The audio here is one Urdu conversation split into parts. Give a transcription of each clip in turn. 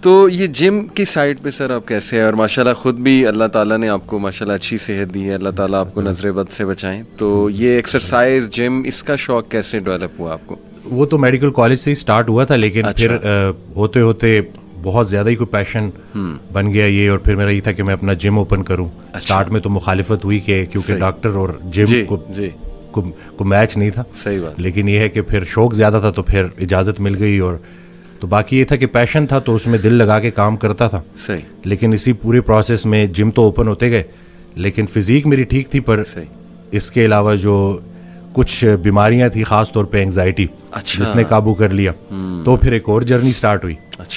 تو یہ جم کی سائڈ پہ سر آپ کیسے ہیں؟ اور ماشاءاللہ خود بھی اللہ تعالیٰ نے آپ کو ماشاءاللہ اچھی صحت دی ہے, اللہ تعالیٰ آپ کو نظر بد سے بچائیں. تو یہ ایکسرسائز جم اس کا شوق کیسے ڈیولپ ہوا آپ کو؟ وہ تو میڈیکل کالج سے ہی اسٹارٹ ہوا تھا, لیکن پھر ہوتے ہوتے بہت زیادہ ہی کوئی پیشن بن گیا یہ, اور پھر میرا یہ تھا کہ میں اپنا جم اوپن کروں. اسٹارٹ میں تو مخالفت ہوئی کہ کیونکہ ڈاکٹر اور جم کو میچ نہیں تھا, صحیح بات. لیکن یہ ہے کہ پھر شوق زیادہ تھا تو پھر اجازت مل گئی, اور تو باقی یہ تھا کہ پیشن تھا تو اس میں دل لگا کے کام کرتا تھا. صحیح. لیکن اسی پورے پروسیس میں جم تو اوپن ہوتے گئے, لیکن فزیک میری ٹھیک تھی, پر اس کے علاوہ جو کچھ بیماریاں تھیں, خاص طور پہ اینگزائٹی, جس نے قابو کر لیا, تو پھر ایک اور جرنی سٹارٹ ہوئی.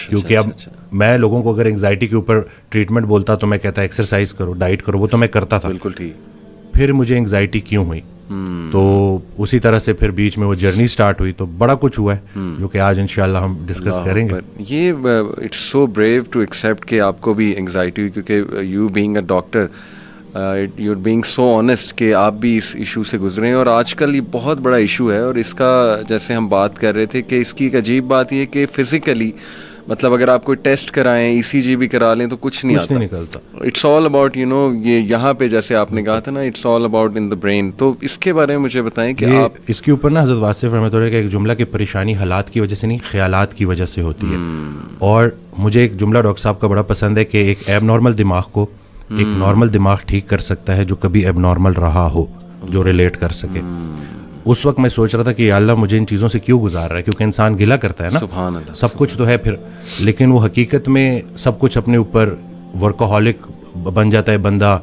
کیونکہ اب میں لوگوں کو اگر اینگزائٹی کے اوپر ٹریٹمنٹ بولتا تو میں کہتا ایکسرسائز کرو, ڈائٹ کرو, وہ تو میں کرتا تھا. بالکل ٹھیک. پھر مجھے اینگزائٹی کیوں ہوئی, تو اسی طرح سے پھر بیچ میں وہ جرنی سٹارٹ ہوئی, تو بڑا کچھ ہوا ہے جو کہ آج انشاءاللہ ہم ڈسکس کریں گے. یہ it's so brave to accept کہ آپ کو بھی اینگزائٹی ہوئی, کیونکہ you being a doctor you are being so honest کہ آپ بھی اس ایشو سے گزرے ہیں, اور آج کل یہ بہت بڑا ایشو ہے. اور اس کا جیسے ہم بات کر رہے تھے کہ اس کی ایک عجیب بات یہ کہ فزیکلی مطلب اگر آپ کوئی ٹیسٹ کرائیں, ای سی جی بھی کرا لیں تو کچھ نہیں نکلتا. It's all about you know, یہ یہاں پہ جیسے آپ نے کہا تھا نا, it's all about in the brain. تو اس کے بارے میں مجھے بتائیں کہ آپ اس کے اوپر نا حضرت واصف رحمۃ اللہ کا ایک جملہ کہ پریشانی حالات کی وجہ سے نہیں, خیالات کی وجہ سے ہوتی ہے. اور مجھے ایک جملہ ڈاکٹر صاحب کا بڑا پسند ہے کہ ایک ایب نارمل دماغ کو ایک نارمل دماغ ٹھیک کر سکتا ہے جو کبھی ایب نارمل رہا ہو, جو ریلیٹ کر سکے. اس وقت میں سوچ رہا تھا کہ یا اللہ مجھے ان چیزوں سے کیوں گزار رہا ہے, کیونکہ انسان گلا کرتا ہے نا, سبحان اللہ, سب کچھ تو ہے پھر, لیکن وہ حقیقت میں سب کچھ اپنے اوپر ورکہولک بن جاتا ہے بندہ.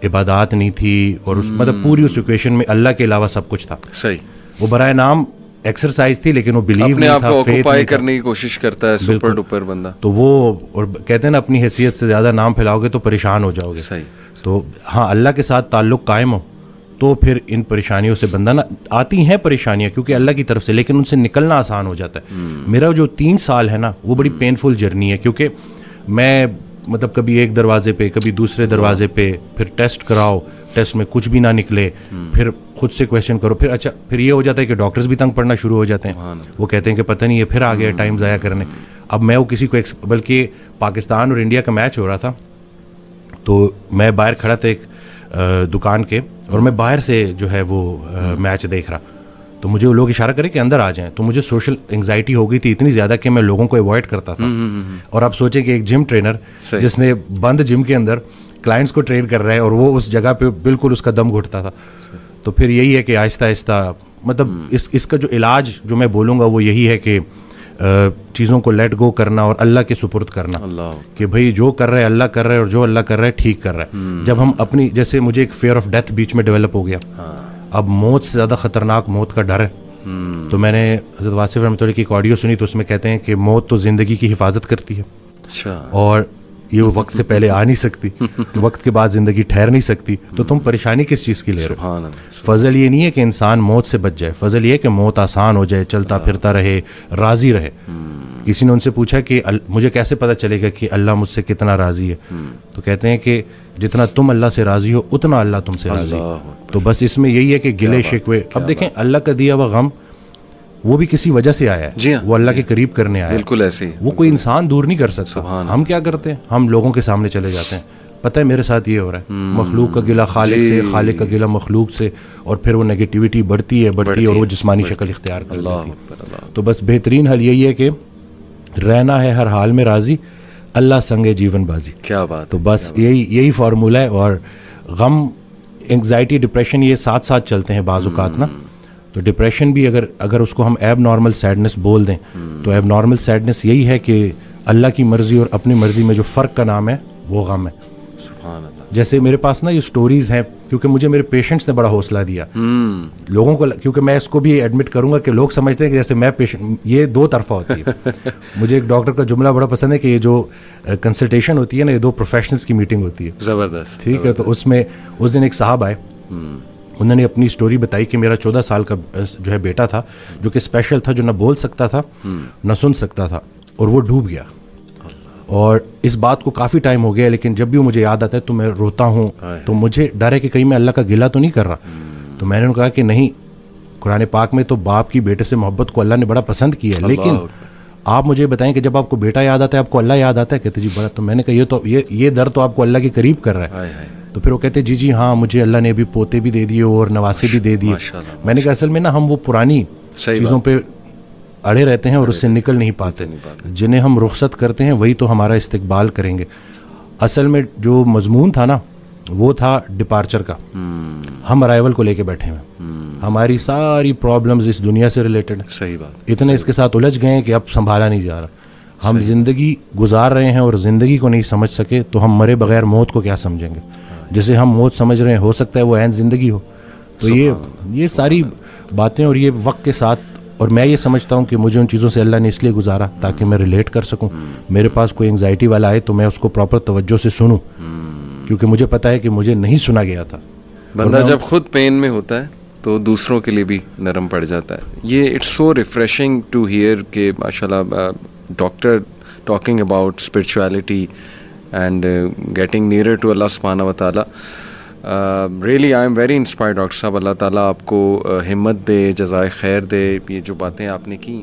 عبادات نہیں تھی, اور اس مطلب پوری اس ایکویشن میں اللہ کے علاوہ سب کچھ تھا. صحیح. وہ برائے نام ایکسرسائز تھی, لیکن وہ بلیو اپنے نہیں آپ تھا, کو فیتھ آکوپائی نہیں تھا. کرنے کی کوشش کرتا ہے سپر ڈپر بندہ. تو وہ, اور کہتے ہیں نا اپنی حیثیت سے زیادہ نام پھیلاؤ گے تو پریشان ہو جاؤ گے. صحیح. تو ہاں اللہ کے ساتھ تعلق قائم ہو تو پھر ان پریشانیوں سے بندہ نا, آتی ہیں پریشانیاں کیونکہ اللہ کی طرف سے, لیکن ان سے نکلنا آسان ہو جاتا ہے. میرا جو 3 سال ہے نا وہ بڑی پینفل جرنی ہے, کیونکہ میں مطلب کبھی ایک دروازے پہ کبھی دوسرے دروازے پہ, پھر ٹیسٹ کراؤ, ٹیسٹ میں کچھ بھی نہ نکلے, پھر خود سے کویشچن کرو, پھر اچھا پھر یہ ہو جاتا ہے کہ ڈاکٹرز بھی تنگ پڑنا شروع ہو جاتے ہیں. وہ کہتے ہیں کہ پتہ نہیں یہ پھر آ گیا ٹائم ضائع کرنے. اب میں وہ کسی کو بلکہ پاکستان اور انڈیا کا میچ ہو رہا تھا, تو میں باہر کھڑا تھا ایک دکان کے, اور میں باہر سے جو ہے وہ میچ دیکھ رہا, تو مجھے وہ لوگ اشارہ کرے کہ اندر آ جائیں, تو مجھے سوشل انگزائٹی ہو گئی تھی اتنی زیادہ کہ میں لوگوں کو اوائڈ کرتا تھا. اور آپ سوچیں کہ ایک جم ٹرینر جس نے بند جم کے اندر کلائنٹس کو ٹرین کر رہا ہے, اور وہ اس جگہ پہ بالکل اس کا دم گھٹتا تھا. تو پھر یہی ہے کہ آہستہ آہستہ مطلب اس کا جو علاج جو میں بولوں گا وہ یہی ہے کہ چیزوں کو لیٹ گو کرنا اور اللہ کے سپرد کرنا, کہ بھائی جو کر رہا ہے اللہ کر رہا ہے, اور جو اللہ کر رہا ہے ٹھیک کر رہا ہے. جب ہم اپنی, جیسے مجھے ایک فیئر آف ڈیتھ بیچ میں ڈیولپ ہو گیا, اب موت سے زیادہ خطرناک موت کا ڈر ہے. تو میں نے حضرت واصف رحمۃ اللہ کی ایک آڈیو سنی, تو اس میں کہتے ہیں کہ موت تو زندگی کی حفاظت کرتی ہے, اور یہ وقت سے پہلے آ نہیں سکتی, وقت کے بعد زندگی ٹھہر نہیں سکتی, تو تم پریشانی کس چیز کی لے رہے ہو؟ فضل یہ نہیں ہے کہ انسان موت سے بچ جائے, فضل یہ ہے کہ موت آسان ہو جائے, چلتا پھرتا رہے, راضی رہے. کسی نے ان سے پوچھا کہ مجھے کیسے پتہ چلے گا کہ اللہ مجھ سے کتنا راضی ہے؟ تو کہتے ہیں کہ جتنا تم اللہ سے راضی ہو اتنا اللہ تم سے راضی ہے. تو بس اس میں یہی ہے کہ گلے شکوے, اب دیکھیں اللہ کا دیا ہوا غم وہ بھی کسی وجہ سے آیا ہے, وہ اللہ کے قریب کرنے آیا ہے. بالکل ایسے, وہ کوئی انسان دور نہیں کر سکتا. ہم کیا کرتے ہیں, ہم لوگوں کے سامنے چلے جاتے ہیں, پتہ ہے میرے ساتھ یہ ہو رہا ہے, مخلوق کا گلہ خالق سے, خالق کا گلہ مخلوق سے, اور پھر وہ نیگیٹیوٹی بڑھتی ہے اور وہ جسمانی شکل اختیار کر لیتی ہے. تو بس بہترین حل یہی ہے کہ رہنا ہے ہر حال میں راضی, اللہ سنگے جیون بازی. کیا بات. تو بس یہی فارمولہ ہے. اور غم, انگزائٹی, ڈپریشن یہ ساتھ ساتھ چلتے ہیں بعض اوقات نا. تو ڈپریشن بھی اگر اس کو ہم ایب نارمل سیڈنس بول دیں, تو ایب نارمل سیڈنس یہی ہے کہ اللہ کی مرضی اور اپنی مرضی میں جو فرق کا نام ہے وہ غم ہے. سبحان اللہ. جیسے میرے پاس نا یہ سٹوریز ہیں, کیونکہ مجھے میرے پیشنٹس نے بڑا حوصلہ دیا لوگوں کو, کیونکہ میں اس کو بھی ایڈمٹ کروں گا کہ لوگ سمجھتے ہیں کہ جیسے میں پیشنٹ, یہ دو طرفہ ہوتی ہے. مجھے ایک ڈاکٹر کا جملہ بڑا پسند ہے کہ یہ جو کنسلٹیشن ہوتی ہے نا, یہ 2 پروفیشنلس کی میٹنگ ہوتی ہے. زبردست. ٹھیک ہے. تو اس میں اس دن ایک صاحب آئے, انہوں نے اپنی سٹوری بتائی کہ میرا 14 سال کا جو ہے بیٹا تھا, جو کہ اسپیشل تھا, جو نہ بول سکتا تھا نہ سن سکتا تھا, اور وہ ڈوب گیا. اور اس بات کو کافی ٹائم ہو گیا, لیکن جب بھی وہ مجھے یاد آتا ہے تو میں روتا ہوں. تو مجھے ڈر ہے کہ کہیں میں اللہ کا گلہ تو نہیں کر رہا. تو میں نے کہا کہ نہیں, قرآن پاک میں تو باپ کی بیٹے سے محبت کو اللہ نے بڑا پسند کیا ہے, لیکن آپ مجھے بتائیں کہ جب آپ کو بیٹا یاد آتا ہے آپ کو اللہ یاد آتا ہے؟ کہتے جی بڑا. تو میں نے کہا یہ در تو آپ کو اللہ کے قریب کر رہا ہے. تو پھر وہ کہتے جی ہاں مجھے اللہ نے ابھی پوتے بھی دے دیے اور نواسے بھی دے دیے. میں نے کہا اصل میں نا ہم وہ پرانی چیزوں پہ اڑے رہتے ہیں اور اس سے نکل نہیں پاتے. جنہیں ہم رخصت کرتے ہیں وہی تو ہمارا استقبال کریں گے. اصل میں جو مضمون تھا نا وہ تھا ڈپارچر کا. ہم ارائیول کو لے کے بیٹھے ہیں, ہماری ساری پرابلمز اس دنیا سے ریلیٹڈ ہیں. صحیح بات. اتنے اس کے ساتھ الجھ گئے ہیں کہ اب سنبھالا نہیں جا رہا. ہم زندگی گزار رہے ہیں اور زندگی کو نہیں سمجھ سکے تو ہم مرے بغیر موت کو کیا سمجھیں گے؟ جسے ہم موت سمجھ رہے ہیں ہو سکتا ہے وہ عین زندگی ہو. تو یہ ساری باتیں اور یہ وقت کے ساتھ, اور میں یہ سمجھتا ہوں کہ مجھے ان چیزوں سے اللہ نے اس لیے گزارا تاکہ میں ریلیٹ کر سکوں. میرے پاس کوئی انگزائٹی والا آئے تو میں اس کو پراپر توجہ سے سنوں, کیونکہ مجھے پتا ہے کہ مجھے نہیں سنا گیا تھا. بندہ جب خود پین میں ہوتا ہے تو دوسروں کے لیے بھی نرم پڑ جاتا ہے. یہ it's so refreshing to hear کہ ماشاء اللہ doctor talking about spirituality and getting nearer to Allah سبحانہ و تعالیٰ. Really I am very inspired doctor صاحب. اللہ تعالیٰ آپ کو ہمت دے, جزائے خیر دے. یہ جو باتیں آپ نے کی